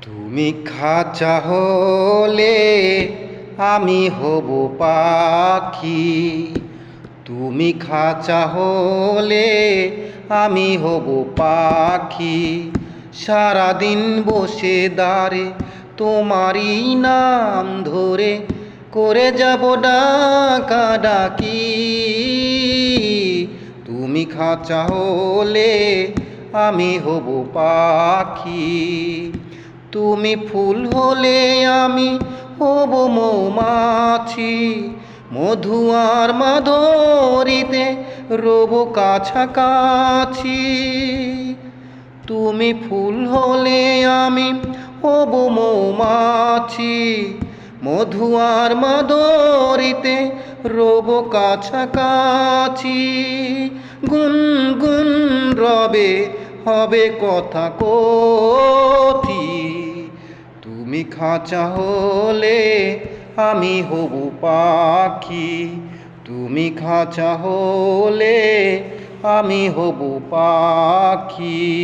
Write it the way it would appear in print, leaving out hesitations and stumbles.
তুমি খাঁচা হলে আমি হব পাখি। তুমি খাঁচা হলে আমি হব পাখি। সারাদিন বসে দাঁড়ে তোমারই নাম ধরে করে যাব ডাকাডাকি। তুমি খাঁচা হলে আমি হব পাখি। তুমি ফুল হলে আমি হব মৌমাছি। মধু আর মাধুরীতে রব কাছাকাছি। তুমি ফুল হলে আমি হব মৌমাছি। মধু আর মাধুরীতে রব কাছাকাছি। গুনগুন রবে হবে কথা কথি। তুমি খাঁচা হলে আমি হব পাখি। তুমি খাঁচা হলে আমি হব পাখি।